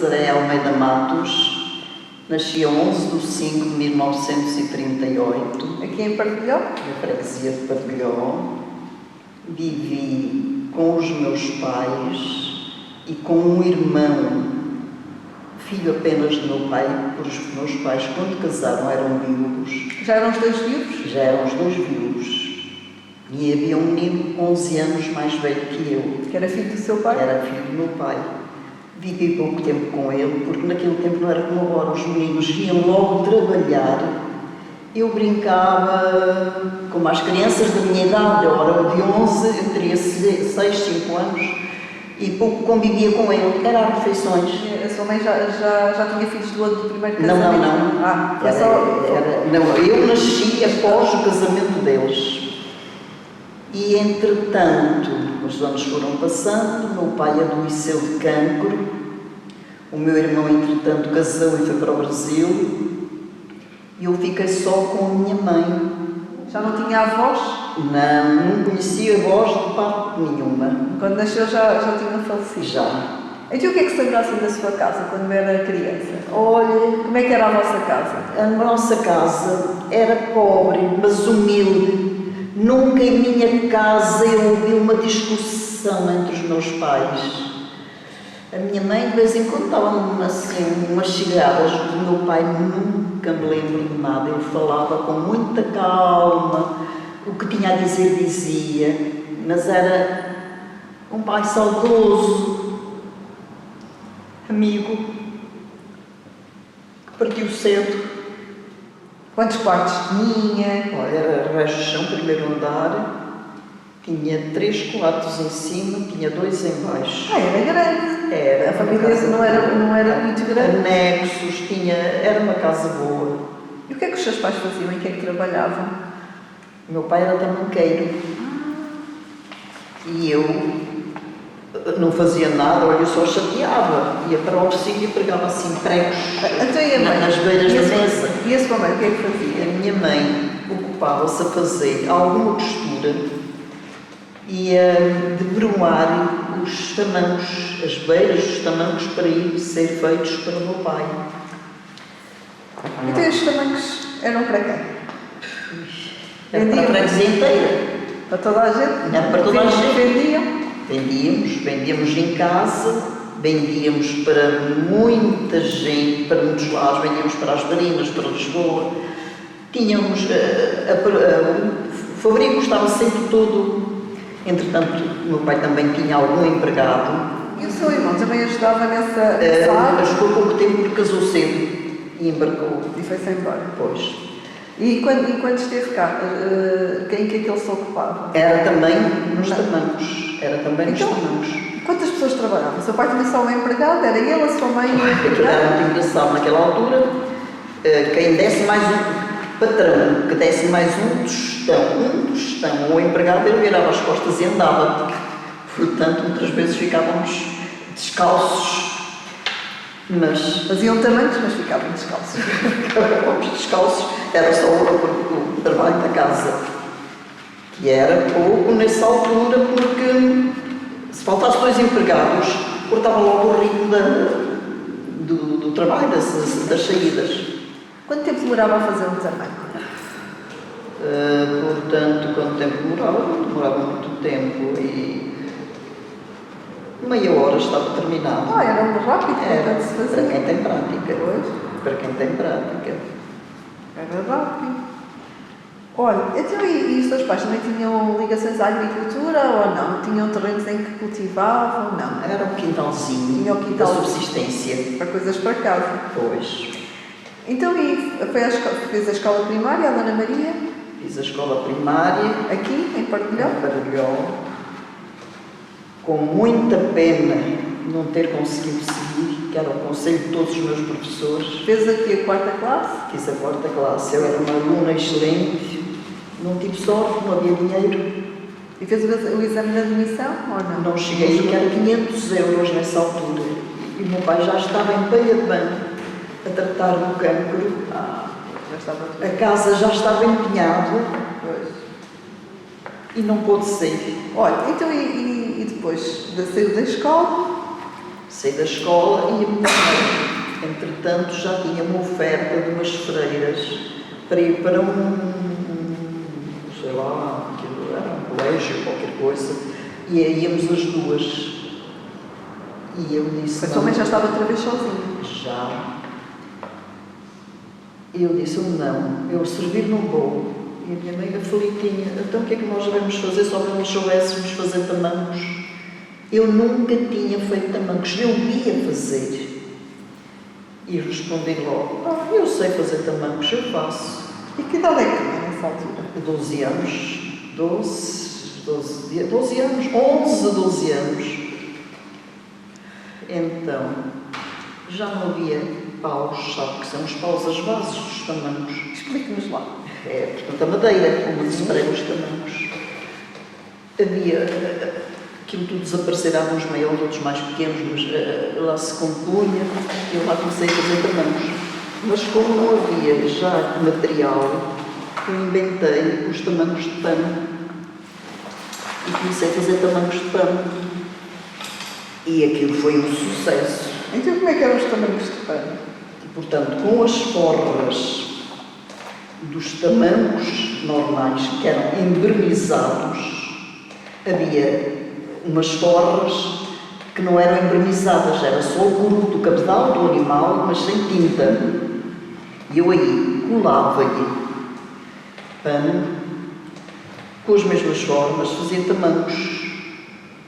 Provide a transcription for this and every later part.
Nazaré Almeida Matos, nasci a 11 de 5 de 1938. Aqui em Partilhó? Na freguesia de Partilhó. Vivi com os meus pais e com um irmão, filho apenas do meu pai, porque os meus pais, quando casaram, eram viúvos. Já eram os dois viúvos? Já eram os dois viúvos. E havia um menino 11 anos mais velho que eu. Que era filho do seu pai? Era filho do meu pai. Vivi pouco tempo com ele, porque naquele tempo não era como agora. Os meninos iam logo trabalhar. Eu brincava como as crianças da minha idade. Ora, de 11, eu teria 6, 5 anos. E pouco convivia com ele. Era às refeições. A sua mãe já tinha filhos do primeiro casamento? Não. Ah, é só... Não, eu nasci após o casamento deles. E, entretanto, os anos foram passando, meu pai adoeceu de cancro, o meu irmão, entretanto, casou e foi para o Brasil, e eu fiquei só com a minha mãe. Já não tinha avós? Não conhecia avós de parte nenhuma. Quando nasceu já tinha falecido? Já. Então o que é que se lembra assim da sua casa, quando era criança? Olha, como é que era a vossa casa? A nossa casa era pobre, mas humilde. Nunca em minha casa eu ouvi uma discussão entre os meus pais. A minha mãe, de vez em quando, dava assim, umas chegadas. O meu pai nunca me lembro de nada. Ele falava com muita calma. O que tinha a dizer, dizia. Mas era um pai saudoso, amigo, que partiu cedo. Quantos quartos tinha? Olha, era resto de chão, primeiro andar, tinha 3 quartos em cima, tinha 2 em baixo. Era grande. Era. A família não era muito grande. Anexos, era uma casa boa. E o que é que os seus pais faziam? Em que é que trabalhavam? O meu pai era tamanqueiro. E eu não fazia nada, olha, eu só chateava. Ia para a oficina e pregava assim pregos nas beiras da mesa. E a sua mãe, o que é que fazia? A minha mãe ocupava-se a fazer alguma costura e a debruar os tamancos, as beiras dos tamancos para ir ser feitos para o meu pai. Então estes tamancos eram para quem? Era para a freguesia inteira. Para toda a gente? Era para toda a gente. Vendiam? Vendíamos em casa, vendíamos para muita gente, para muitos lados, vendíamos para as Marinas, para Lisboa. Tínhamos, o fabrico estava sempre todo. Entretanto, o meu pai também tinha algum empregado. E o seu irmão também ajudava nessa área? Ajudou pouco tempo porque casou cedo e embarcou. E foi-se embora? Pois. E quando esteve cá, quem que ele se ocupava? Era também nos tamancos. Era também nos tamancos. Quantas pessoas trabalhavam? O seu pai tinha só um empregado? Era ele, a sua mãe e o empregado? Aquilo era muito engraçado naquela altura. Quem desse mais um patrão, que desse mais um tostão, o empregado, ele virava as costas e andava. Portanto, muitas vezes ficávamos descalços. Mas faziam tamancos, mas ficavam descalços. Ficávamos descalços, era só o trabalho da casa, que era pouco nessa altura, porque se faltasse 2 empregados, cortava logo o ritmo do trabalho, das saídas. Quanto tempo demorava a fazer um tamanco? Portanto, quanto tempo demorava? Demorava muito tempo e meia hora estava terminado. Era muito rápido, era, se fazia. Para quem tem prática. Pois. Para quem tem prática. Era rápido. Olha, então e os seus pais também tinham ligações à agricultura ou não? Tinham terrenos em que cultivavam? Não. Era um quintalzinho. Tinha o quintal da subsistência. Para coisas para casa. Pois. Então, fez a escola primária, a Dona Maria? Fiz a escola primária. Aqui, em Partilhó? Em Partilhó. Com muita pena não ter conseguido seguir, que era o conselho de todos os meus professores. Fez aqui a 4ª classe? Fiz a 4ª classe. Eu era uma aluna excelente. Não tive sorte, não havia dinheiro. E fez o exame de admissão ou não? Não cheguei, que era 500 euros nessa altura. E o meu pai já estava em Peia de Banho a tratar do cancro. A casa já estava empenhada. E não pôde ser. Olha, então e depois saiu da escola? Saí da escola e a minha mãe, entretanto, já tinha uma oferta de umas freiras para ir para sei lá, aquilo era um colégio, qualquer coisa, e aí íamos as duas. E eu disse... Mas a tua mãe já estava outra vez sozinha? Já. E eu disse, não, eu servir não vou. E a minha mãe aflitinha, então o que é que nós devemos fazer só para nós soubéssemos fazer tamancos? Eu nunca tinha feito tamancos, eu ia fazer. E respondi logo, eu sei fazer tamancos, eu faço. E que idade é que tinha nessa altura? 12 anos, 12 anos, 11, 12 anos. Então, já não havia paus, sabe que são os paus, as bases dos tamancos. Explique-nos lá. Portanto, a madeira, onde se pregam os tamancos. Havia, aquilo tudo desaparecerá, uns maiores, outros mais pequenos, mas lá se compunha, e eu lá comecei a fazer tamancos. Mas como não havia já material, eu inventei os tamancos de pano. E comecei a fazer tamancos de pano. E aquilo foi um sucesso. Então como é que eram os tamancos de pano? E, portanto, com as forras dos tamancos normais, que eram envernizados, havia umas forras que não eram envernizadas, era só o couro do cabedal do animal, mas sem tinta. E eu aí colava-lhe pano com as mesmas formas, fazia tamancos.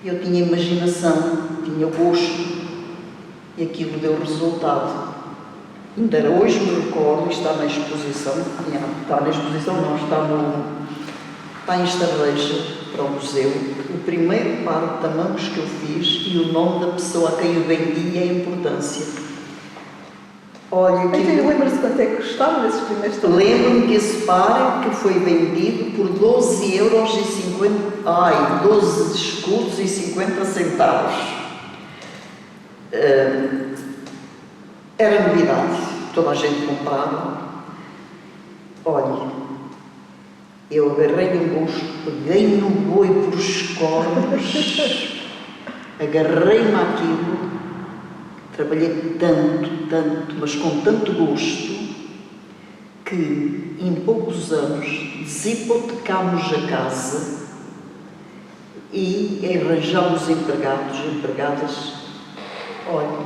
Eu tinha imaginação, tinha gosto, e aquilo deu resultado. Ainda hoje me recordo, está na exposição, está na exposição não, está em Estarreja, para o museu, o primeiro par de tamancos que eu fiz e o nome da pessoa a quem eu vendi e a importância. Olha, Então lembra-se quanto é que custaram esses primeiros tamancos? Lembro-me que esse par que foi vendido por 12 escudos e 50 centavos. Era novidade, toda a gente comprava. Olha, eu agarrei um gosto, peguei no boi por os cornos, agarrei-me àquilo, trabalhei tanto, mas com tanto gosto, que em poucos anos desipotecámos a casa e arranjámos empregados, empregadas. Olha,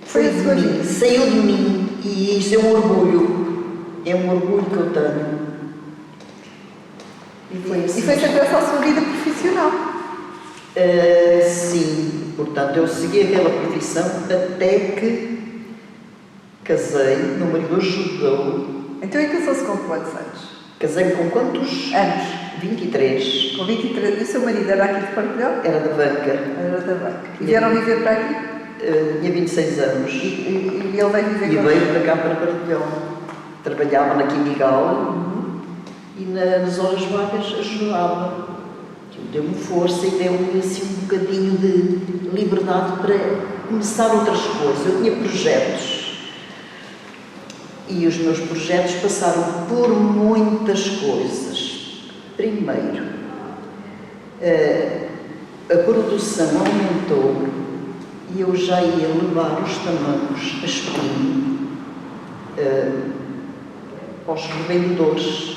foi de mim, saiu de mim, e isso é um orgulho que eu tenho. E foi assim. E foi sempre essa a sua vida profissional? Sim, portanto, eu segui aquela profissão até que casei, meu marido ajudou. Então e casou-se com quantos anos? Casei-me com quantos? Anos. 23. Com 23. E o seu marido era aqui de Partilhão? Era da banca. Era da banca. E vieram viver para aqui? Tinha 26 anos. E ele veio viver E com veio para cá, para Partilhão. Trabalhava na Quimigal e nas horas vagas ajudava. Deu-me força e deu-me assim um bocadinho de liberdade para começar outras coisas. Eu tinha projetos. E os meus projetos passaram por muitas coisas. Primeiro, a produção aumentou e eu já ia levar os tamancos a espinho aos revendedores.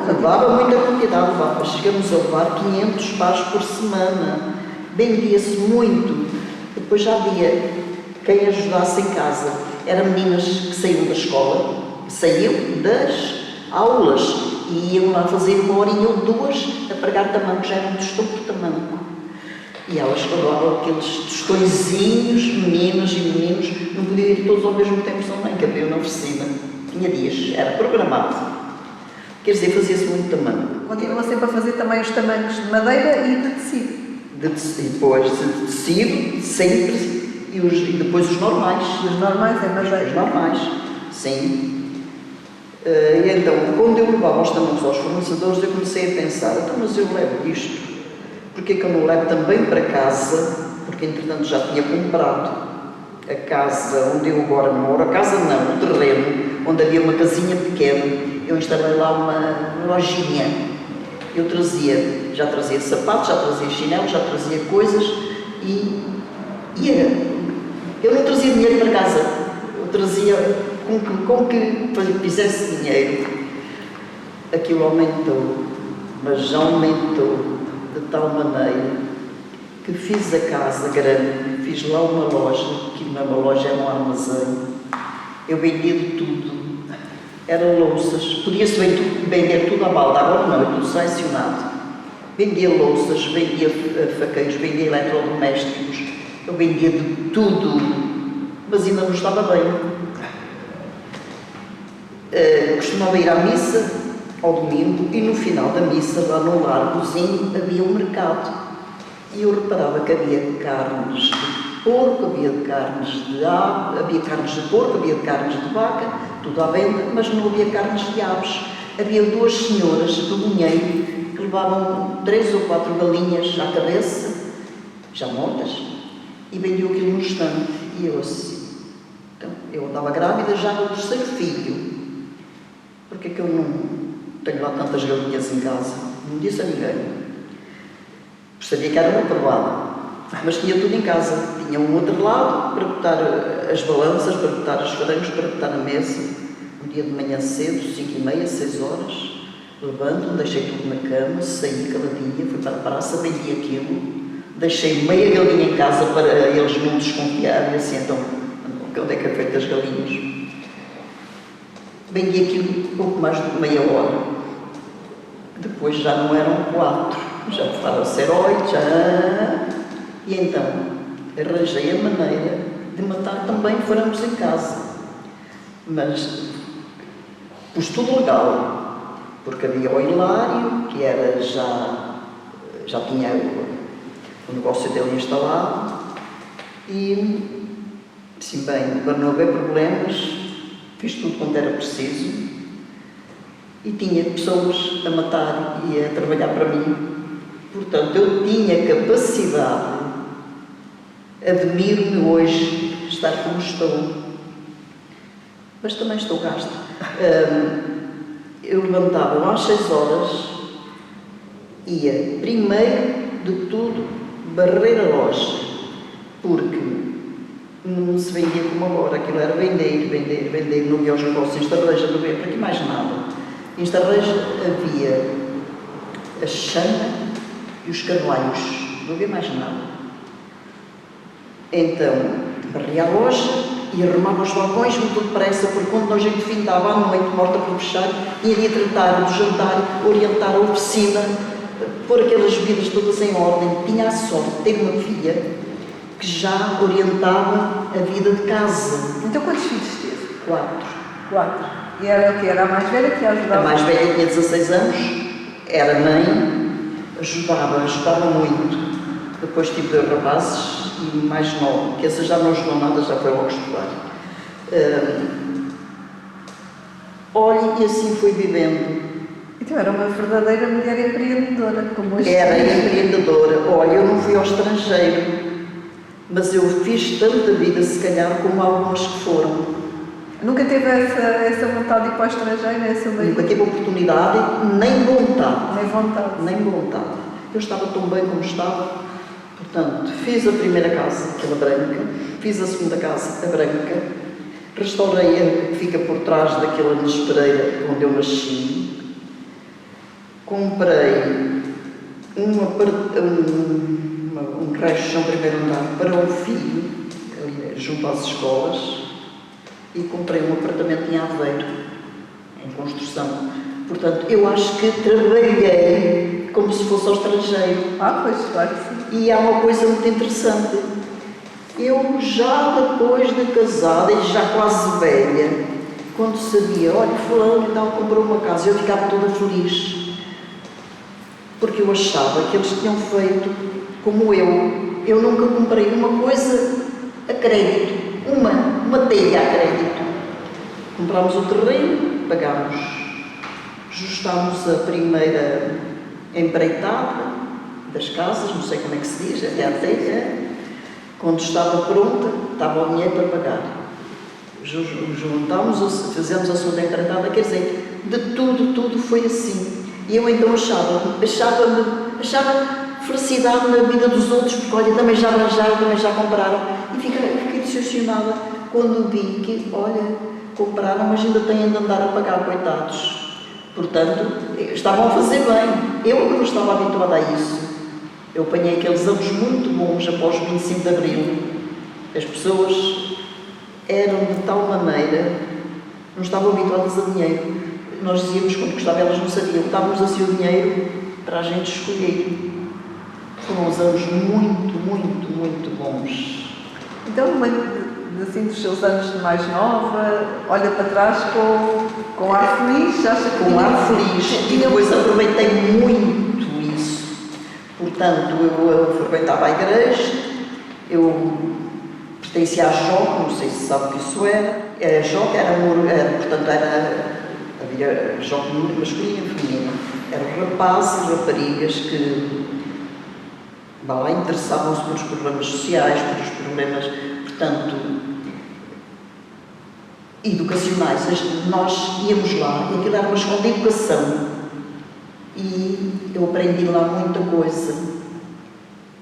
Levava muita quantidade, chegamos a levar 500 pares por semana. Vendia-se muito. Depois já havia quem ajudasse em casa. Eram meninas que saíam da escola, saíam das aulas e iam lá fazer 1 horinha ou 2 a pregar tamancos. Já era um tostão por tamanco. E elas falavam aqueles tostõezinhos, meninas e meninos, não podiam ir todos ao mesmo tempo também, que havia na oficina. Tinha dias, era programado. Quer dizer, fazia-se muito tamanco. Continua sempre a fazer também os tamancos de madeira e de tecido. Depois de tecido, sempre, e depois os normais. Os normais é madeira. Os normais, sim. E então, quando eu levava os tamancos aos fornecedores, eu comecei a pensar, então, mas eu levo isto, porque é que eu não levo também para casa? Porque, entretanto, já tinha comprado a casa onde eu agora moro, a casa não, o terreno, onde havia uma casinha pequena. Eu instalei lá uma lojinha. Eu já trazia sapatos, já trazia chinelos, já trazia coisas e Eu não trazia dinheiro para casa, eu trazia com que fizesse dinheiro. Aquilo aumentou, mas já aumentou de tal maneira que fiz a casa grande, fiz lá uma loja, que não é uma loja, é um armazém. Eu vendia de tudo. Eram louças, podia-se vender tudo à balda, agora não, é tudo selecionado. Vendia louças, vendia faqueiros, vendia eletrodomésticos, eu vendia de tudo, mas ainda não estava bem. Costumava ir à missa ao domingo e no final da missa, lá no largozinho, havia um mercado. E eu reparava que havia carnes de porco, havia carnes de ave, havia carnes de porco, havia carnes de vaca, tudo à venda, mas não havia carnes de aves. Havia 2 senhoras de Bonheiro que levavam 3 ou 4 galinhas à cabeça, já mortas, e vendiam aquilo no estante. E eu assim, então, eu andava grávida já no 3º filho. Porque é que eu não tenho lá tantas galinhas em casa? Não disse a ninguém. Sabia que era uma provada, mas tinha tudo em casa. Tinha um outro lado para botar as balanças, para botar os frangos, para botar na mesa. Um dia de manhã cedo, 5h30, 6 horas, levanto-me, deixei tudo na cama, saí caladinha, fui para a praça, vendi aquilo, deixei meia galinha em casa para eles não desconfiarem, assim, então, onde é que é feito as galinhas? Vendi aquilo pouco mais de meia hora. Depois já não eram 4, já passaram a ser 8, já... E então, arranjei a maneira de matar também frangos em casa. Mas pus tudo legal, porque havia o Hilário, que era já tinha o negócio dele instalado, e, sim bem, para não haver problemas, fiz tudo quanto era preciso, e tinha pessoas a matar e a trabalhar para mim. Portanto, eu tinha capacidade, admiro-me hoje estar como estou, mas também estou gasta. Eu levantava às 6 horas, ia primeiro de tudo barrer a loja, porque não se vendia como agora, aquilo era vender, não havia os negócios, em Estarreja não havia para aqui mais nada. Em Estarreja havia a chana e os carvalhos, não havia mais nada. Então, barria a loja e arrumava os balcões muito depressa, porque quando a gente findava à noite, morta por fechar, iria tratar do jantar, orientar a oficina, pôr aquelas bebidas todas em ordem. Tinha a sorte de ter uma filha que já orientava a vida de casa. Então quantos filhos teve? 4. E era o quê? Era a mais velha que ajudava? A mais velha tinha 16 anos, era mãe, ajudava muito. Depois tive 2 rapazes e mais 9, que essa já não ajudou nada, já foi logo estudar. Olha, e assim fui vivendo. Então era uma verdadeira mulher empreendedora, como hoje. Era empreendedora. Olha, eu não fui ao estrangeiro, mas eu fiz tanta vida, se calhar, como algumas que foram. Nunca teve essa vontade de ir para o estrangeiro? Nunca tive oportunidade, nem vontade. Nem vontade. Eu estava tão bem como estava. Portanto, fiz a primeira casa, aquela branca, fiz a segunda casa, a branca, restaurei a que fica por trás daquela Anis Pereira, onde eu nasci. Comprei um creche no primeiro andar para o filho, ali junto às escolas, e comprei um apartamento em Aveiro, em construção. Portanto, eu acho que trabalhei como se fosse ao estrangeiro. Pois, claro que sim. E há uma coisa muito interessante. Eu já depois de casada e já quase velha, quando sabia, olha, fulano e tal, comprou uma casa, eu ficava toda feliz. Porque eu achava que eles tinham feito como eu. Eu nunca comprei uma coisa a crédito, uma telha a crédito. Comprámos o terreno, pagámos, ajustámos a primeira empreitada das casas, não sei como é que se diz, até a telha. Quando estava pronta, estava o dinheiro para pagar. Juntámos, fizemos a segunda empreitada, quer dizer, de tudo foi assim. E eu então achava felicidade na vida dos outros, porque olha, também já arranjaram, também já compraram. E fiquei decepcionada quando vi que, olha, compraram, mas ainda têm de andar a pagar, coitados. Portanto, estavam a fazer bem. Eu que não estava habituada a isso. Eu apanhei aqueles anos muito bons após o 25 de Abril. As pessoas eram de tal maneira, não estavam habituadas a dinheiro. Nós dizíamos quando gostava, elas não sabiam. Dávamos assim o dinheiro para a gente escolher. Foram uns anos muito, muito, muito bons. Então, assim, dos seus anos de mais nova, olha para trás com ar feliz, acha que com ar feliz, e depois aproveitei muito isso. Portanto, eu frequentava a igreja, eu pertencia à JOC, não sei se sabe o que isso era. A JOC havia JOC masculina e feminina. Eram rapazes e raparigas que lá interessavam-se pelos problemas sociais, pelos problemas, portanto, educacionais. Nós íamos lá e aquilo era uma escola de educação e eu aprendi lá muita coisa.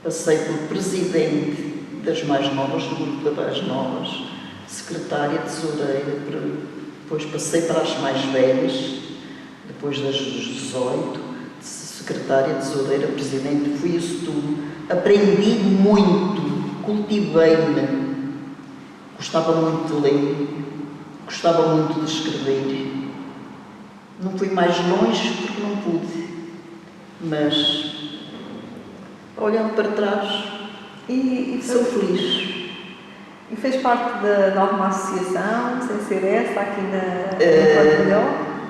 Passei por presidente das mais novas, do grupo das mais novas, secretária, tesoureira, depois passei para as mais velhas, depois das dos 18, secretária, tesoureira, presidente, fui isso tudo. Aprendi muito, cultivei-me, gostava muito de ler, gostava muito de escrever. Não fui mais longe porque não pude, mas olhando para trás, sou feliz. E fez parte de alguma associação, sem ser essa, aqui na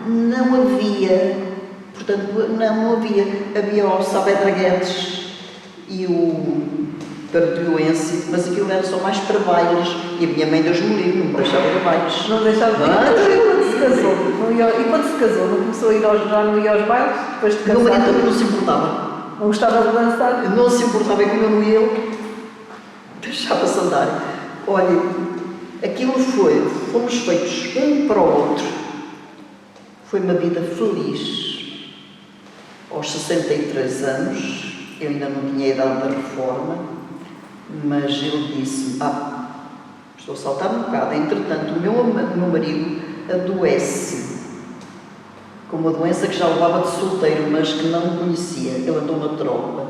Não havia, portanto, não havia. Havia o Saavedra Guedes e o Parduense, mas aquilo era só mais para bailes. E a minha mãe Deus me livre, não me deixava ir a bailes. Não deixava de ir. E quando se casou? E quando se casou? Não começou a ir já não ia aos bailes? Depois de casar? Meu marido também não se importava. Não gostava de dançar? Não se importava, como eu não ia, deixava-se andar. Olha, aquilo fomos feitos um para o outro. Foi uma vida feliz. Aos 63 anos, eu ainda não tinha a idade da reforma, mas ele disse-me, estou a saltar um bocado, entretanto, o meu marido adoece, com uma doença que já levava de solteiro, mas que não conhecia. Ele andou na tropa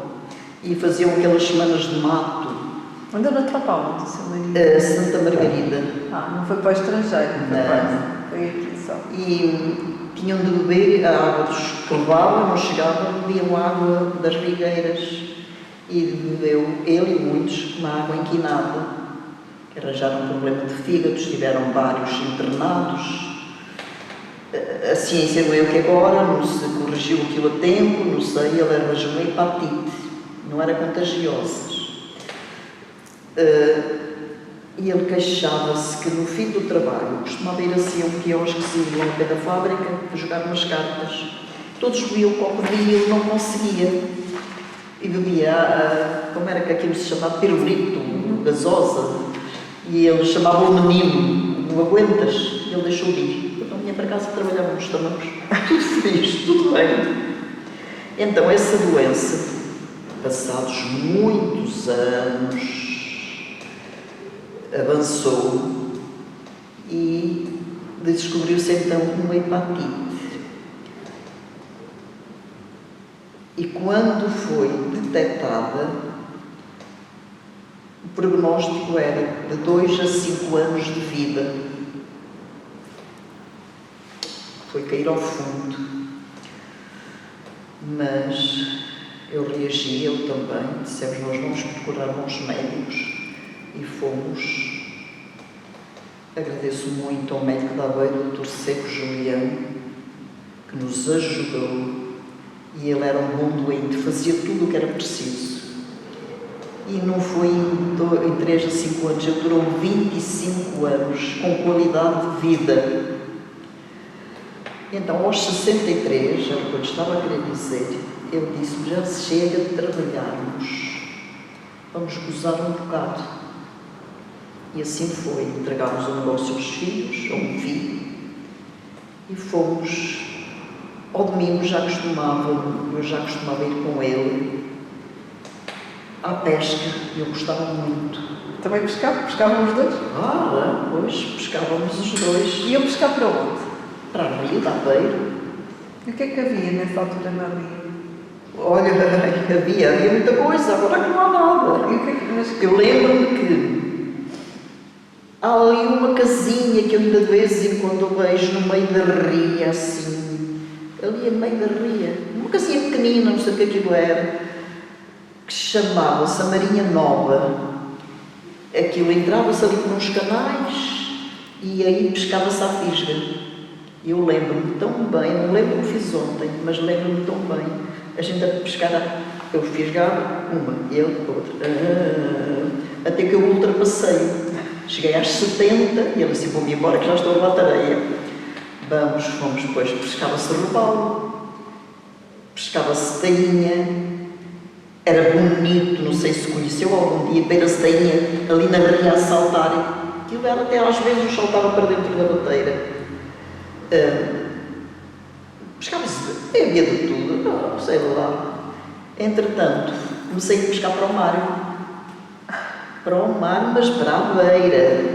e faziam aquelas semanas de mato. Andou na tropa onde, o seu marido? Santa Margarida. Não foi para o estrangeiro, foi aqui só. E tinham de beber a água dos que levavam, não chegavam, bebiam água das rigueiras. E bebeu ele e muitos uma água inquinada, que arranjaram um problema de fígado, tiveram vários internados. A ciência não é o que agora, não se corrigiu aquilo a tempo, não sei, ele arranjou uma hepatite, não era contagiosa. E ele queixava-se que no fim do trabalho costumava ir assim a um quiosquezinho ao pé da fábrica a jogar umas cartas. Todos bebiam o copo de vinho e ele não conseguia. E bebia, como era que aquilo se chamava? Pirulito, gasosa. E ele chamava o menino, não aguentas? E ele deixou de ir. Então vinha para casa e trabalhávamos também. Tudo feliz, tudo bem. Então essa doença, passados muitos anos, avançou e descobriu-se então uma hepatite. E quando foi detectada, o prognóstico era de 2 a 5 anos de vida. Foi cair ao fundo. Mas eu reagi, ele também, dissemos, nós vamos procurar bons médicos. E fomos. Agradeço muito ao médico da Aveiro, o Dr. Seco Julião, que nos ajudou. E ele era um bom doente, fazia tudo o que era preciso. E não foi em 3 a 5 anos, ele durou 25 anos, com qualidade de vida. Então, aos 63, era quando estava a querer dizer, eu disse, já chega de trabalharmos, vamos gozar um bocado. E assim foi, entregámos o negócio aos filhos, a um filho, e fomos, ao domingo eu já costumava ir com ele, à pesca. Eu gostava muito. Também pescavam? Pescavam os dois? Pois, pescávamos os dois. Iam pescar para onde? Para a Ria, da Aveiro. E o que é que havia nessa altura na Ria? Olha, havia muita coisa, agora que não há nada. E o que é que... Mas... Eu lembro-me que há ali uma casinha que eu ainda de vez em quando vejo no meio da ria, assim, ali no meio da ria, uma casinha pequenina, não sei o que aquilo era, que chamava-se a Marinha Nova. Aquilo entrava-se ali por uns canais e aí pescava-se à fisga. Eu lembro-me tão bem, não lembro o que fiz ontem, mas lembro-me tão bem. A gente a pescar, eu fisgava uma, ele outra, até que eu ultrapassei. Cheguei às 70 e ele disse: vou-me embora que já estou a bater areia. Fomos depois, pescava-se robalo, pescava-se tainha, era bonito, não sei se conheceu algum dia, ver-se tainha ali na ria a saltar. Aquilo era até às vezes eu saltava para dentro da bateira. Pescava-se, havia de tudo, não sei lá. Entretanto, comecei a pescar para o mar. Para o mar, mas para a beira.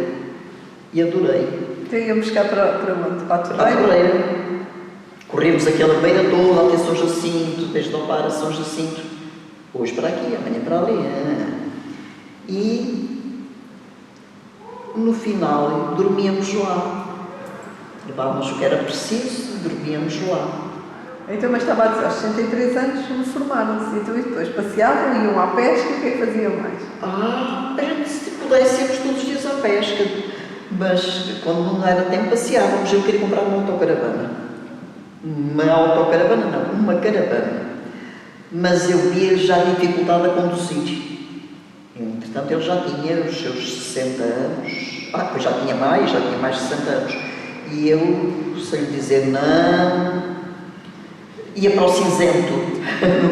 E adorei. Então iam pescar para onde? Para a Para a Torreira? beira. Corremos aquela beira toda até São Jacinto, desde Opar a São Jacinto. Hoje para aqui, amanhã para ali. E no final dormíamos lá. Levávamos o que era preciso, dormíamos lá. Então, mas estava a dizer, aos 63 anos formaram-se, então e depois passeavam, iam à pesca, o que é que faziam mais? A gente, se pudesse, íamos todos os dias à pesca, mas quando não era tempo passeávamos. Eu queria comprar uma autocaravana. Uma autocaravana não, uma caravana. Mas eu via já a dificuldade a conduzir. Entretanto, ele já tinha os seus 60 anos. Pois já tinha mais de 60 anos. E eu, sem lhe dizer não, ia para o cinzento,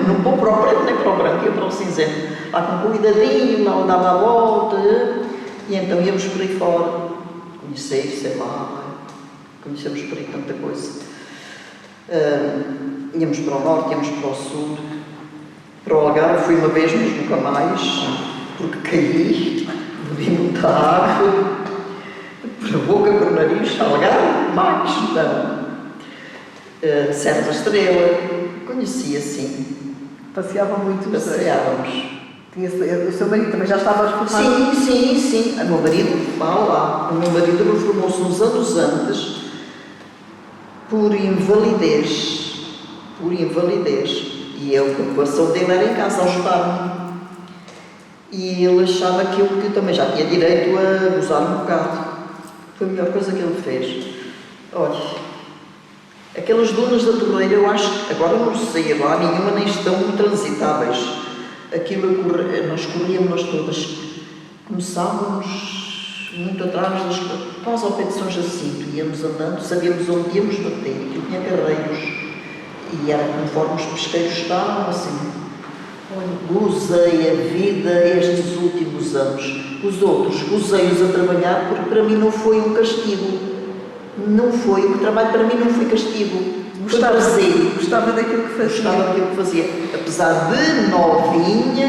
não vou para o preto nem para o branco, ia para o cinzento, lá com cuidadinho, lá dava a volta, e então íamos por aí fora, conhecemos por aí tanta coisa. Íamos para o norte, íamos para o sul, para o Algarve fui uma vez, mas nunca mais, porque caí, bebi muita água, por boca, por nariz, Algarve, mais, não. Serra da Estrela, conheci assim. Passeavam muito os dois. Passeávamos. O seu marido também já estava a reformar? Sim. O meu marido, lá. O meu marido reformou-se uns anos antes por invalidez. E a ocupação dele era em casa, ajudar-me. E ele achava que eu também já tinha direito a gozar um bocado. Foi a melhor coisa que ele fez. Olha, aquelas dunas da Torreira, eu acho, agora não sei, lá nenhuma nem estão transitáveis. Aquilo, nós corríamos nós todas. Começávamos muito atrás das quase ao pé de São Jacinto, íamos andando, sabíamos onde íamos bater, aquilo tinha carreiros. E era conforme os pesqueiros estavam, assim. Olha, gozei a vida estes últimos anos. Os outros, gozei-os a trabalhar, porque para mim não foi um castigo. Não foi, o trabalho para mim não foi castigo. Gostava daquilo que fazia. Gostava daquilo que fazia. Apesar de novinha,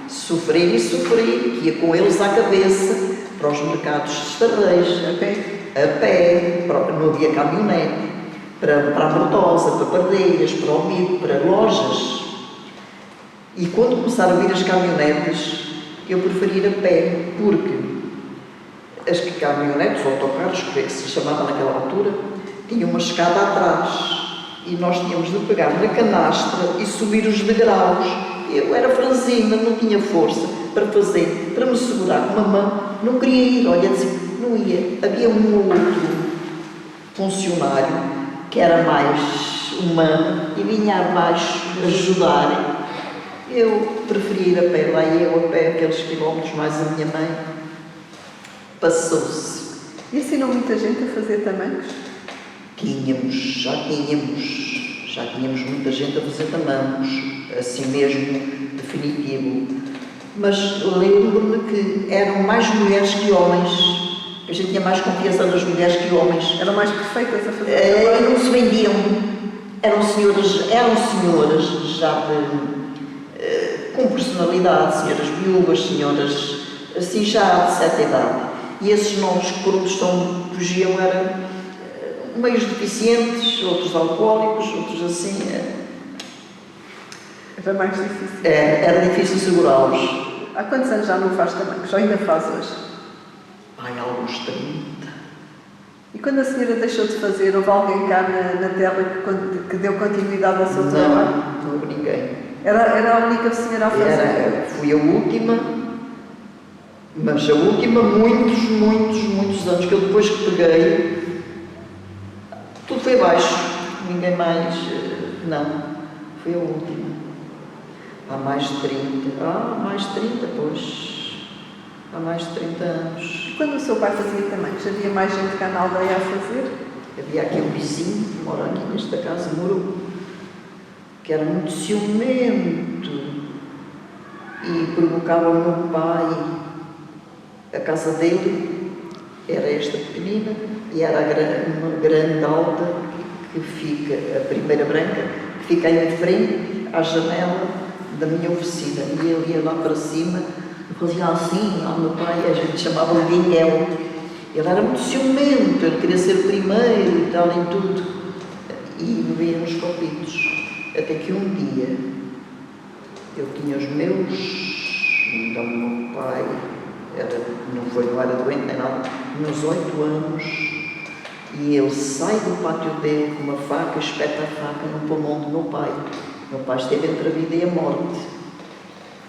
sofrer, que ia com eles à cabeça, para os mercados de Estarreja, a pé, não havia caminhonete, para a Mortosa, para Pardeiras, para o Mico, para lojas. E quando começaram a vir as caminhonetes, eu preferia ir a pé, porque as caminhonetes, ou autocarros, como é que se chamava naquela altura, tinham uma escada atrás e nós tínhamos de pegar na canastra e subir os degraus. Eu era franzina, não tinha força para me segurar com uma mão, não queria ir, olha, não ia. Havia um outro funcionário que era mais humano e vinha abaixo ajudar. Eu preferia ir a pé, lá ia eu a pé, aqueles quilómetros, mais a minha mãe. Passou-se. E ensinou muita gente a fazer tamancos? Já tínhamos muita gente a fazer tamancos, assim mesmo, definitivo. Mas lembro-me que eram mais mulheres que homens. A gente tinha mais confiança nas mulheres que homens. Eram mais perfeitas a fazer não se vendiam. Eram senhoras já com personalidade, senhoras viúvas, senhoras assim já de certa idade. E esses nomes que por onde fugiam eram meios deficientes, outros alcoólicos, outros assim. Era mais difícil. Era difícil segurá-los. Há quantos anos já não faz também? Que já ainda faz hoje? Ai, alguns 30. E quando a senhora deixou de fazer, houve alguém cá na terra que deu continuidade ao seu trabalho? Não houve ninguém. Era a única senhora a fazer? Fui a última, mas a última muitos anos, que eu depois que peguei, tudo foi abaixo, ninguém mais, não, fui a última. Há mais de 30, pois. Há mais de 30 anos. E quando o seu pai fazia também, já havia mais gente cá na aldeia a fazer? Havia aqui um vizinho que mora aqui nesta casa, morou, que era muito ciumento e provocava o meu pai. A casa dele era esta pequenina e era uma grande alta que fica, a primeira branca, que fica aí de frente à janela da minha oficina. E ele ia lá para cima, fazia assim ao meu pai, a gente chamava-lhe Miguel. Ele era muito ciumento, ele queria ser o primeiro e tal em tudo. E bebia nos copitos. Até que um dia, eu tinha os meus, então o meu pai não era doente nem nada, nos 8 anos, e ele sai do pátio dele com uma faca, espeta a faca no pulmão do meu pai. Meu pai esteve entre a vida e a morte.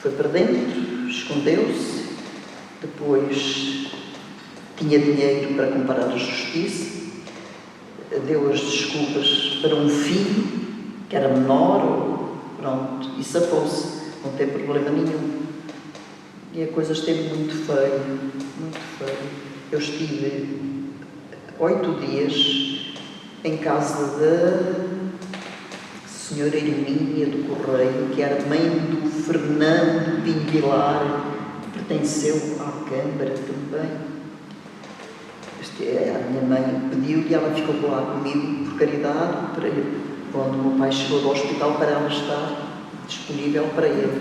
Foi para dentro, escondeu-se, depois tinha dinheiro para comprar a justiça, deu as desculpas para um filho, que era menor, pronto, e safou-se, não teve problema nenhum. E a coisa esteve muito feia, muito feia. Eu estive 8 dias em casa da senhora Hermínia do Correio, que era mãe do Fernando Pinho Vilar, que pertenceu à Câmara também. A minha mãe pediu e ela ficou lá comigo por caridade, para ele. Quando o meu pai chegou do hospital, para ela estar disponível para ele.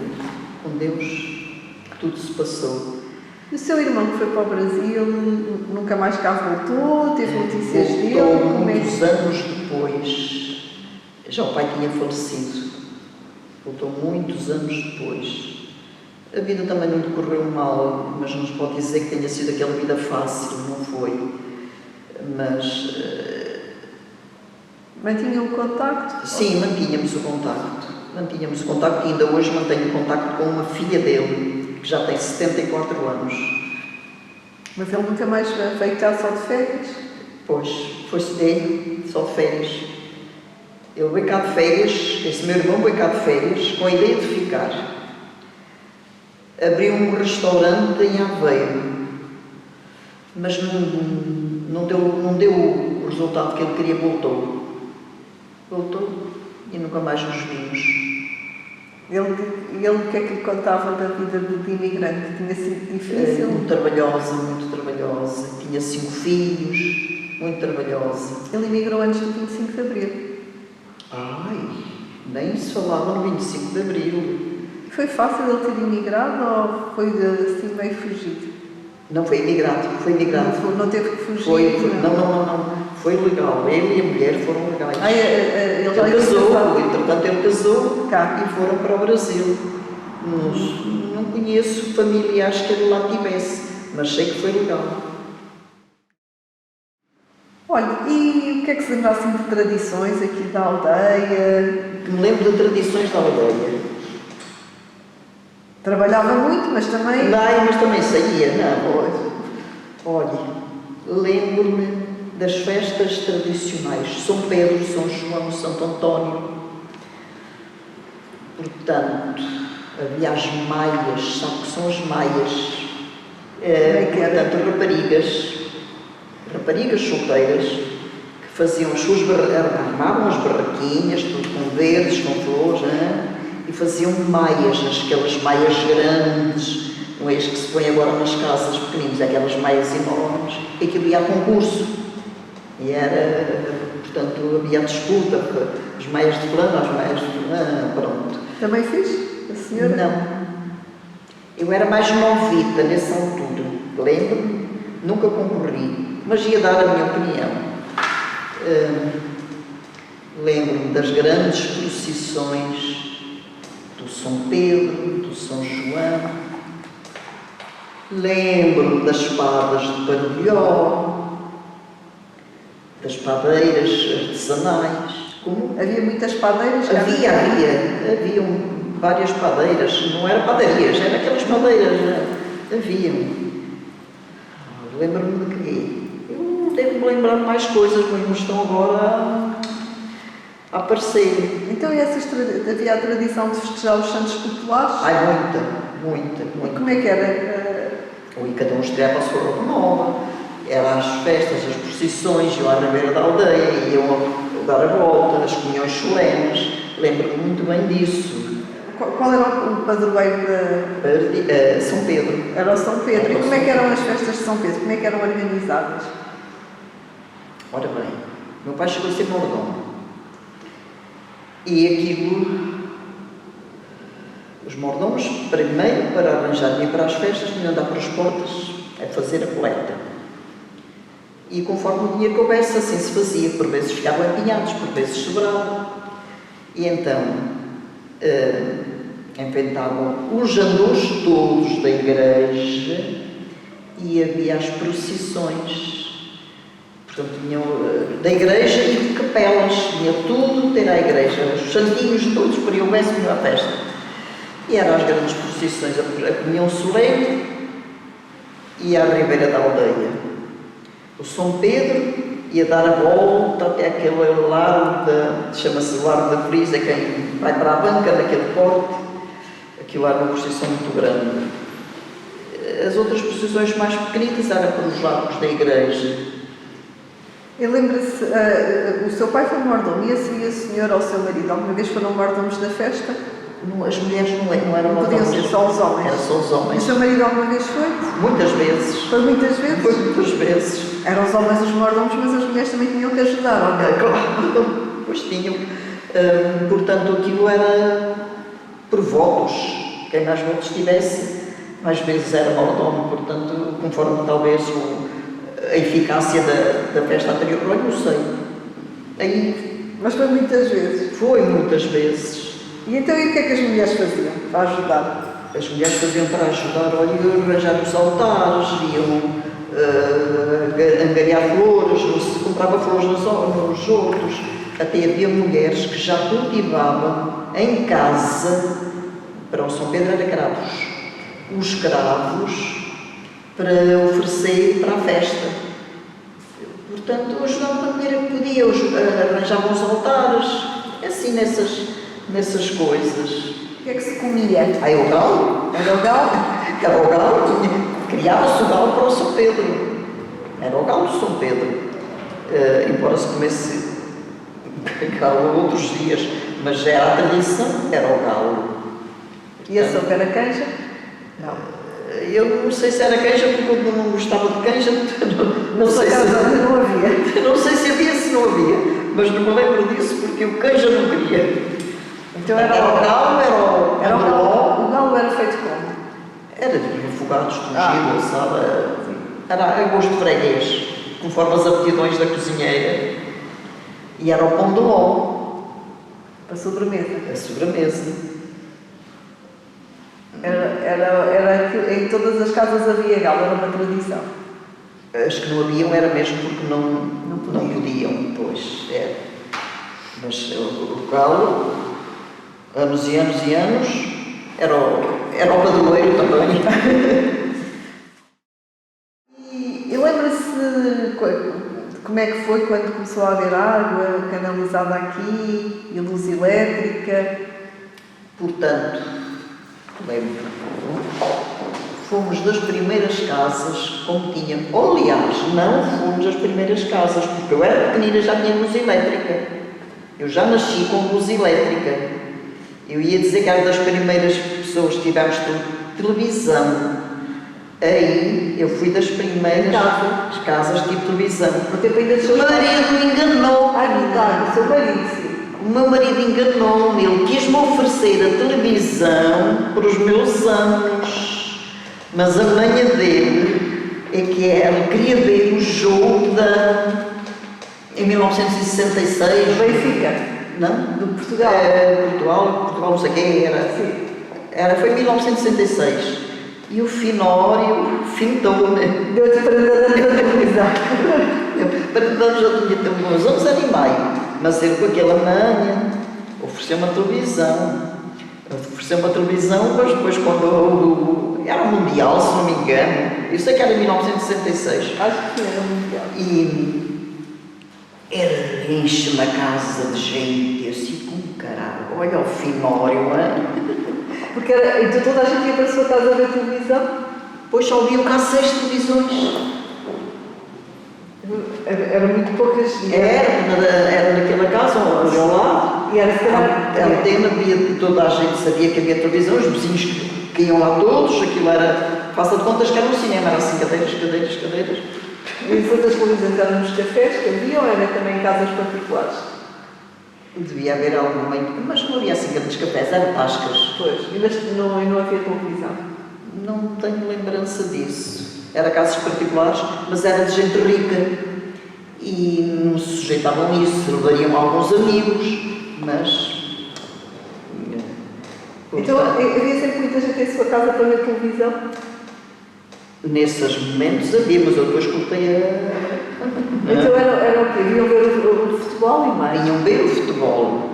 Com Deus, tudo se passou. E o seu irmão que foi para o Brasil, nunca mais cá voltou? Teve notícias dele? Voltou muitos anos depois. Já o pai tinha falecido. Voltou muitos anos depois. A vida também não lhe correu mal, mas não se pode dizer que tenha sido aquela vida fácil, não foi. Mas... Mantinham o contacto? Sim, mantínhamos o contacto. Mantínhamos o contacto e ainda hoje mantenho contacto com uma filha dele, que já tem 74 anos. Mas ele nunca mais veio cá só de férias? Pois, foi-se só de férias. Ele veio cá de férias, esse meu irmão veio cá de férias, com a ideia de ficar. Abriu um restaurante em Aveiro, mas não deu o resultado que ele queria, voltou e nunca mais nos vimos. Ele o que é que lhe contava da vida de imigrante? Tinha sido difícil? Muito trabalhosa, tinha 5 filhos, muito trabalhosa. Ele emigrou antes do 25 de Abril. Ai, nem se falava no 25 de Abril. Foi fácil ele ter imigrado ou foi assim meio fugido? Não, foi imigrado. Não teve que fugir? Não. Foi legal. Ele e a mulher foram legais. Ele entretanto ele casou cá e foram para o Brasil. Não conheço familiares que ele lá tivesse, mas sei que foi legal. Olha, e o que é que se lembra assim de tradições aqui da aldeia? Que me lembro de tradições da aldeia. Trabalhava muito, mas também... Mas também saía, não. Olha, lembro-me das festas tradicionais. São Pedro, São João, Santo António. Portanto, havia as maias, sabe o que são as maias? Portanto, raparigas solteiras, que faziam as suas armavam as barraquinhas, tudo com verdes, com flores, e faziam maias, aquelas maias grandes, não é as que se põem agora nas casas pequeninas, aquelas maias enormes, e aquilo ia a concurso. E era, portanto, havia disputa, as maias de fulano, as maias de fulano, pronto. Também fez? A senhora? Não. Eu era mais novita nessa altura, lembro-me, nunca concorri, mas ia dar a minha opinião. Lembro-me das grandes procissões do São Pedro, do São João, lembro-me das espadas de Parulhó, das padeiras artesanais. Havia muitas padeiras? Havia várias padeiras, não eram padarias, eram aquelas padeiras, havia. Lembro-me de quê? Eu devo-me lembrar de mais coisas, mas não estão agora a aparecer. Então havia a tradição de festejar os santos populares? Ai, muita. E como é que era? E cada um estreava a sua roupa nova. Eram as festas, as procissões, iam à beira da aldeia, iam dar a volta, as comunhões solenes. Lembro-me muito bem disso. Qual era o padroeiro de São Pedro. Era o São Pedro. E como é que eram as festas de São Pedro? Como é que eram organizadas? Ora bem, meu pai chegou a ser mordomo. E aquilo, os mordomos, primeiro, para arranjar dinheiro para as festas, tinham de andar para as portas a fazer a coleta. E conforme o dinheiro que houvesse, assim se fazia. Por vezes ficavam empenhados, por vezes sobravam. E então, inventavam os andores todos da igreja e havia as procissões. Portanto, tinham da igreja e de capelas, tinha tudo ter à igreja, os santinhos todos para que houvesse uma festa. E eram as grandes procissões, a comunhão solene e à ribeira da aldeia. O São Pedro ia dar a volta até aquele largo, chama-se Largo da Frisa, quem vai para a banca naquele porte, aquilo era uma procissão muito grande. As outras procissões mais pequenitas eram para os lados da igreja. E lembra-se, o seu pai foi mordomo e a senhora ou o seu marido alguma vez foram mordomos da festa? Não, as mulheres não eram mordomos. Podiam ser só os homens? Eram só os homens. E o seu marido alguma vez foi? Muitas vezes. Foi muitas vezes? Foi muitas vezes. Eram os homens os mordomos, mas as mulheres também tinham que ajudar, ou não? Claro, pois tinham. Portanto, aquilo era por votos. Quem mais votos tivesse, mais vezes era mordomo. Portanto, conforme talvez a eficácia da festa anterior, eu não sei. Aí, mas foi muitas vezes? Foi muitas vezes. E então, e o que é que as mulheres faziam para ajudar? As mulheres faziam para ajudar, olha, arranjar os altares, iam angariar flores, se comprava flores nos outros. Até havia mulheres que já cultivavam em casa, para o São Pedro era cravos, os cravos para oferecer para a festa. Portanto, ajudavam da maneira que podiam, arranjavam os altares, assim nessas coisas. O que é que se comia? Aí o galo. Era o galo? Era o galo, criava-se o galo para o São Pedro. Era o galo do São Pedro. Embora se comesse galo outros dias, mas era a tradição, era o galo. E a sopa era canja? Não. Eu não sei se era canja, porque eu não gostava de canja. Não sei se não havia. Não sei se havia, se não havia, mas não me lembro disso, porque o canja não queria. Então era o galo, era o galo. O galo era feito como? Era de refogados, tungido, assado. Era a gosto de freguês, conforme as aptidões da cozinheira. E era o pão de ló. A sobremesa. A sobremesa. Era em todas as casas havia galo, era uma tradição. As que não haviam era mesmo porque não podiam, pois, era. Mas o galo, anos e anos e anos, era o padroeiro também. E lembra-se como é que foi quando começou a haver água canalizada aqui e luz elétrica? Portanto, lembro, fomos das primeiras casas, como tinha. Aliás, não fomos das primeiras casas, porque eu era pequenina, já tinha luz elétrica. Eu já nasci com luz elétrica. Eu ia dizer que era das primeiras pessoas que tivemos televisão. Aí eu fui das primeiras casas que tive televisão. O tempo ainda O marido enganou-me. O seu marido, sim. O meu marido enganou-me. Ele quis-me oferecer a televisão para os meus anos. Mas a manha dele é que ele queria ver o jogo em 1966. Do Benfica? Não? Do Portugal? Portugal não sei quem era. Sim. Foi em 1966. E o Finório fintou-me. Deu-te para dar na televisão. Para nós já tinha ter uns 11 anos e meio. Mas ele com aquela manha ofereceu uma televisão. Mas depois quando era o Mundial, se não me engano, eu sei que era em 1966. Acho que era o Mundial. E ele enche uma casa de gente, eu assim, como caralho, olha o Finório, Porque então toda a gente ia para a sua casa ver televisão? Pois só haviam cá 6 televisões. Era muito poucas. Era naquela casa, ao lado. E era se calhar. A antena, toda a gente sabia que havia televisão, os vizinhos que iam lá todos, aquilo era, faça de contas que era um cinema, era assim, cadeiras. E as outras televisões eram nos cafés que havia ou era também em casas particulares? Devia haver alguma, mas não havia assim grandes cafés, eram tascas. Pois, e não havia televisão? Não tenho lembrança disso. Era casas particulares, mas era de gente rica. E não se sujeitavam a isso, levariam alguns amigos, mas... Então havia sempre muita gente em sua casa para ver televisão? Nesses momentos havia, mas eu depois cortei Então era o quê? Vinham ver o futebol e mais? Vinham ver o futebol,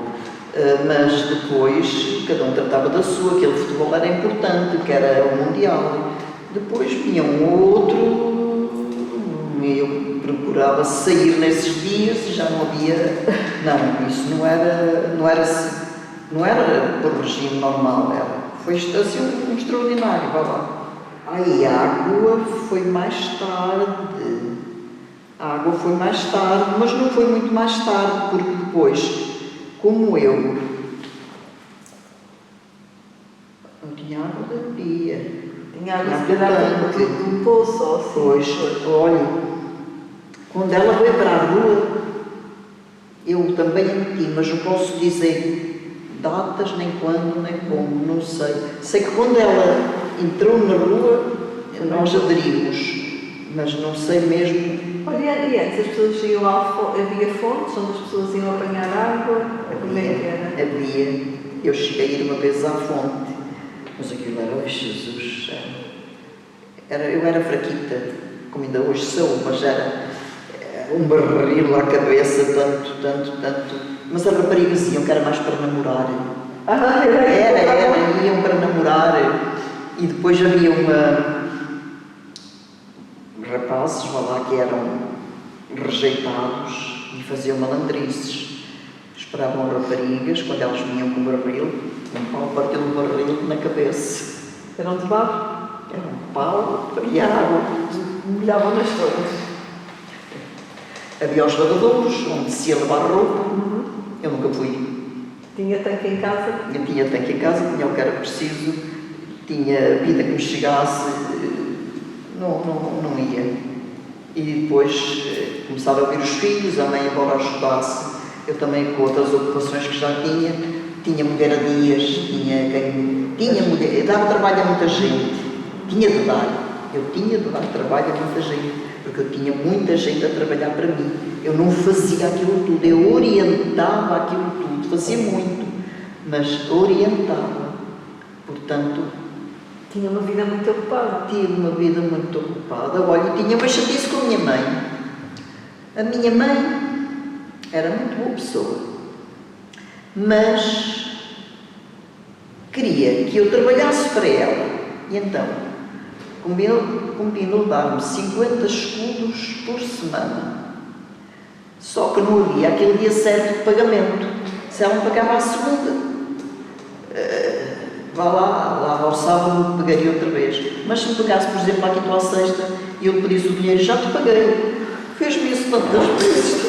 mas depois cada um tratava da sua, aquele futebol era importante, que era o Mundial. Depois vinha um outro, eu procurava sair nesses dias e já não havia... Não, isso não era por regime normal, foi assim um extraordinário, vá lá. Aí a água foi mais tarde. Mas não foi muito mais tarde, porque depois, como eu tinha água da pia. Tinha água do poço, ou assim. Pois, olha, quando ela veio para a rua, eu também a meti, mas não posso dizer datas, nem quando, nem como, não sei. Sei que quando ela entrou na rua, nós aderimos, mas não sei mesmo. Olha, e antes as pessoas iam havia fontes onde as pessoas iam apanhar água? Como é que era? Havia. Eu cheguei a ir uma vez à fonte, mas aquilo era, oh Jesus, eu era fraquita, como ainda hoje sou, mas era um barril à cabeça, tanto. Mas as raparigas iam, que era mais para namorar. Iam para namorar. E depois havia rapazes, vá lá, que eram rejeitados e faziam malandrices. Esperavam raparigas, quando elas vinham com o barril, um pau partiu o barril na cabeça. Eram de barro? Era um pau e água. Molhavam nas todas. Havia os lavadouros, onde se ia lavar roupa. Eu nunca fui. Tinha tanque em casa? Eu tinha tanque em casa, tinha o que era preciso, tinha vida que me chegasse, não ia. E depois começava a ver os filhos, a mãe embora ajudasse, eu também com outras ocupações que já tinha mulher a dias, tinha mulher, eu dava trabalho a muita gente, eu tinha de dar trabalho a muita gente, porque eu tinha muita gente a trabalhar para mim, eu não fazia aquilo tudo, eu orientava aquilo tudo, fazia muito, mas orientava, portanto... Tinha uma vida muito ocupada. Tive uma vida muito ocupada. Olha, tinha uma chatice com a minha mãe. A minha mãe era muito boa pessoa, mas queria que eu trabalhasse para ela. E então, combinou dar-me 50 escudos por semana. Só que não havia aquele dia certo de pagamento. Se ela me pagava à segunda, vá lá ao sábado pegaria outra vez. Mas se me pagasse, por exemplo, aqui à sexta e eu pedisse o dinheiro, já te paguei. Fez-me isso tantas vezes.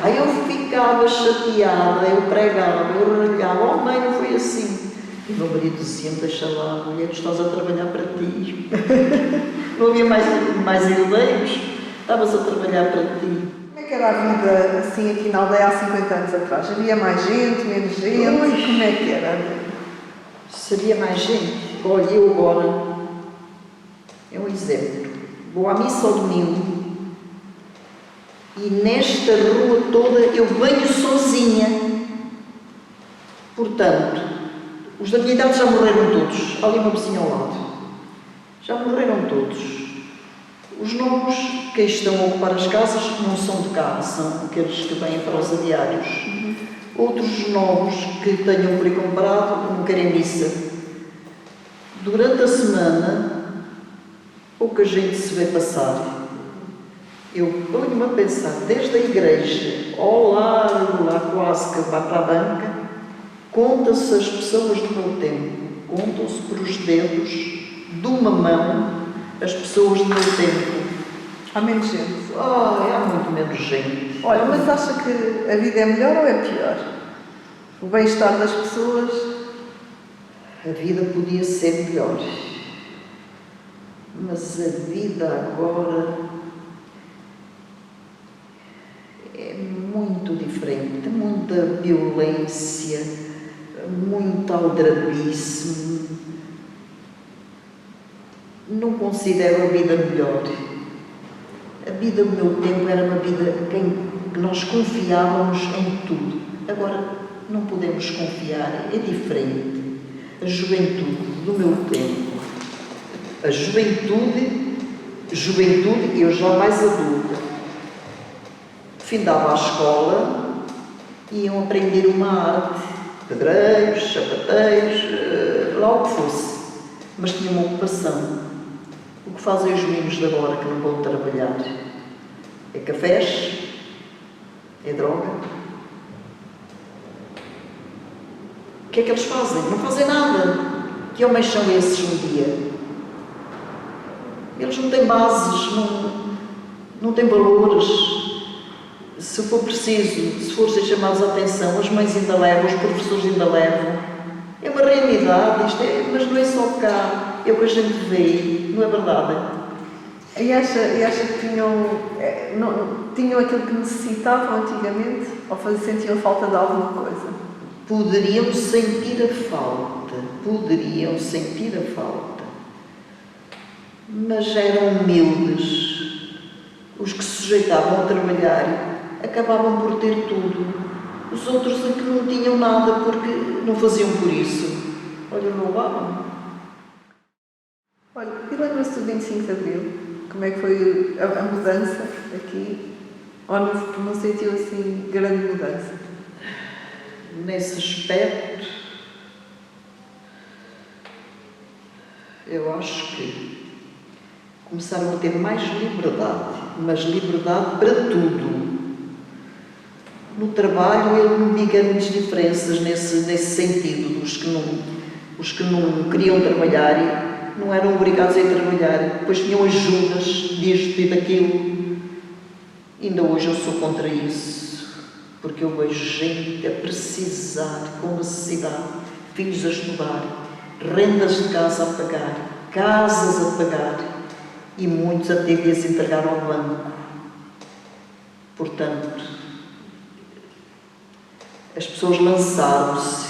Aí eu ficava chateada, eu pregava, eu ralhava, oh mãe, não foi assim. E o meu marido dizia-me, deixa lá, mulher, estás a trabalhar para ti. Não havia mais herdeiros, estavas a trabalhar para ti. Como é que era a vida assim aqui na aldeia há 50 anos atrás? Havia mais gente, menos gente? Como é que era? Sabia mais gente. Olha, eu agora É um exemplo. Vou à missa ao domingo e nesta rua toda eu venho sozinha. Portanto, os da minha idade já morreram todos. Há ali uma vizinha ao lado. Já morreram todos. Os novos que estão a ocupar as casas não são de cá, são aqueles que vêm para os adiários. Outros novos que tenham por aí comprado não querem missa. Durante a semana, pouca gente se vê passar. Eu ponho-me a pensar, desde a igreja ao largo, lá quase que vai para a banca, conta-se as pessoas do meu tempo, contam-se por os dedos de uma mão as pessoas do meu tempo. Há menos gente. Há muito menos gente. Olha, mas acha que a vida é melhor ou é pior? O bem-estar das pessoas? A vida podia ser melhor. Mas a vida agora é muito diferente. Muita violência, muito aldrabice. Não considero a vida melhor. A vida do meu tempo era uma vida que nós confiávamos em tudo. Agora não podemos confiar, é diferente. A juventude do meu tempo, a juventude, eu já mais adulta, findava a escola e iam aprender uma arte, pedreiros, sapateiros, lá o que fosse, mas tinha uma ocupação. O que fazem os meninos de agora que não vão trabalhar? É cafés? É droga? O que é que eles fazem? Não fazem nada. Que homens são esses um dia? Eles não têm bases, não têm valores. Se for preciso, se for ser chamados a atenção, as mães ainda levam, os professores ainda levam. É uma realidade, mas não é só cá, é o que a gente vê, não é verdade? E acha que tinham aquilo que necessitavam antigamente? Ou sentiam falta de alguma coisa? Poderiam sentir a falta, mas eram humildes. Os que se sujeitavam a trabalhar acabavam por ter tudo. Os outros é que não tinham nada porque não faziam por isso. Olha, roubavam. Olha, e lembra-se do 25 de Abril? Como é que foi a mudança aqui? Ou não sentiu assim grande mudança? Nesse aspecto, eu acho que começaram a ter mais liberdade, mas liberdade para tudo. No trabalho eu não vi grandes diferenças nesse sentido. Os que não queriam trabalhar e não eram obrigados a ir trabalhar, depois tinham ajudas disto e daquilo. Ainda hoje eu sou contra isso, porque eu vejo gente a precisar, com necessidade, filhos a estudar, rendas de casa a pagar, casas a pagar e muitos a ter de as entregar ao banco. Portanto, as pessoas lançaram-se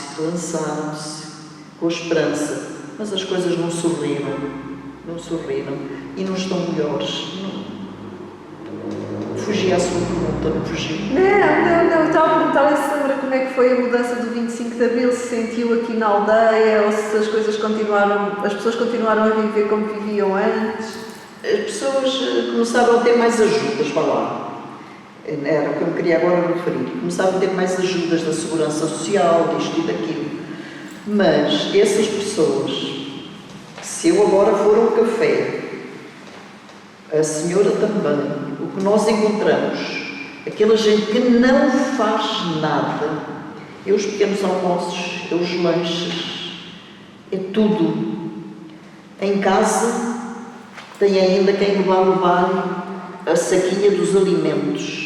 com esperança, mas as coisas não sorriram e não estão melhores. Fugi à sua pergunta, não fugi? Não, eu estava a perguntar se lembra como é que foi a mudança do 25 de Abril, se sentiu aqui na aldeia ou se as pessoas continuaram a viver como viviam antes. As pessoas começaram a ter mais ajudas, vá lá. Era o que eu me queria agora referir. Começaram a ter mais ajudas da segurança social, disto e daquilo. Mas essas pessoas, se eu agora for a um café, a senhora também, o que nós encontramos, aquela gente que não faz nada, é os pequenos almoços, é os lanches, é tudo. Em casa tem ainda quem vá levar a saquinha dos alimentos.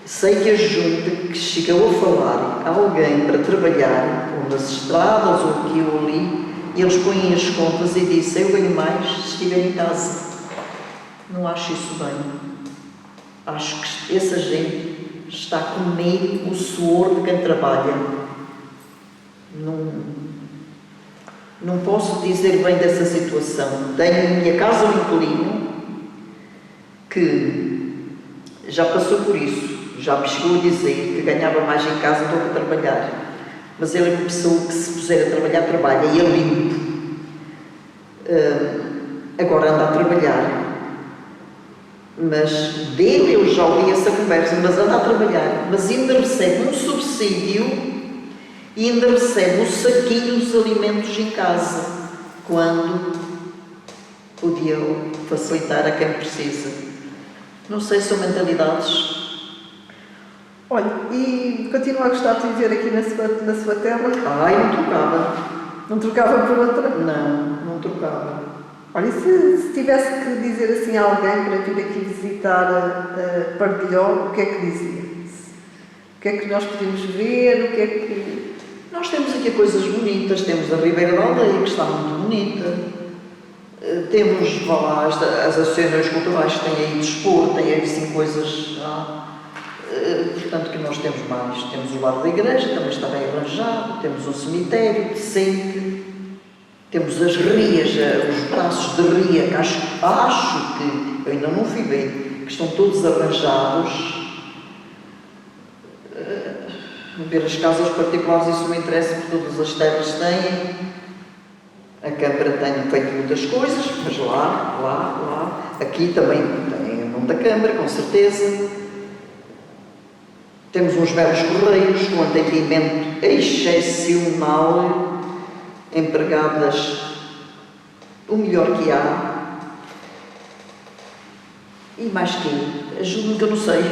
Sei que a junta que chegou a falar a alguém para trabalhar, ou nas estradas, ou aqui ou ali, e eles põem as contas e dizem: eu ganho mais se estiver em casa. Não acho isso bem. Acho que essa gente está a comer o suor de quem trabalha. não posso dizer bem dessa situação. Tenho em minha casa um inquilino que já passou por isso, já me chegou a dizer que ganhava mais em casa do que a trabalhar. Mas ele é uma pessoa que, se puser a trabalhar, trabalha, e é limpo. Agora anda a trabalhar. Mas dele eu já ouvi essa conversa, mas anda a trabalhar. Mas ainda recebe um subsídio e ainda recebe o saquinho dos alimentos em casa, quando podiam facilitar a quem precisa. Não sei se são mentalidades. Olha, e continua a gostar de viver aqui na sua terra? Ai, não trocava. Não trocava por outra? Não trocava. Olha, e se tivesse que dizer assim a alguém para vir aqui visitar Partilhó, o que é que dizia? O que é que nós podemos ver? O que é que... Nós temos aqui coisas bonitas, temos a Ribeira da Aldeia, que está muito bonita. Temos, vá lá, as associações culturais que têm aí dispor, têm aí assim coisas... portanto, que nós temos mais. Temos o lar da igreja, também está bem arranjado, temos um cemitério decente, temos as rias, os braços de ria, que acho que, eu ainda não fui bem, que estão todos arranjados. Ver as casas particulares, isso me interessa, porque todas as terras têm. A Câmara tem feito muitas coisas, mas lá, aqui também tem o nome da Câmara, com certeza. Temos uns belos correios, com atendimento excepcional, empregadas o melhor que há. E mais que? Ajude-me que eu não sei.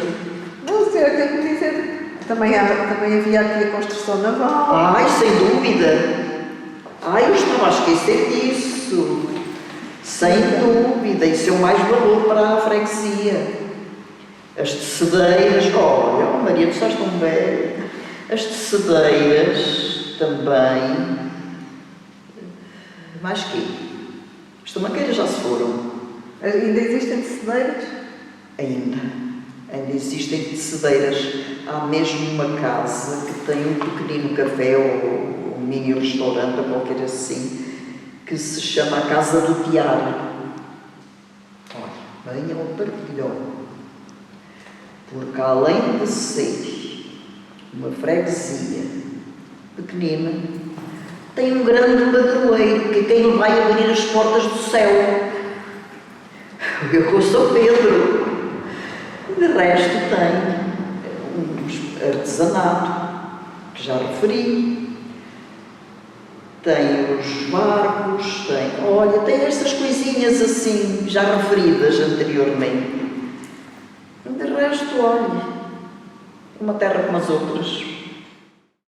Não, senhora, tenho que dizer. Também havia aqui a construção naval. Ai, sem dúvida. Ai, eu estava a esquecer disso. Sem dúvida, isso é o mais valor para a freguesia. As tecedeiras, olha, Maria, tu estás tão bem. As tecedeiras também. Mais que? As tamanqueiras já se foram. Ainda existem tecedeiras? Ainda existem tecedeiras. Há mesmo uma casa que tem um pequenino café ou um mini restaurante ou qualquer assim, que se chama a Casa do Tiago. Olha, venham ao Partilhó. Porque além de ser uma freguesia pequenina, tem um grande padroeiro, que é quem lhe vai abrir as portas do céu. Eu sou Pedro. De resto tem um artesanato, que já referi, tem os barcos, tem estas coisinhas assim, já referidas anteriormente. De resto, olha, uma terra como as outras.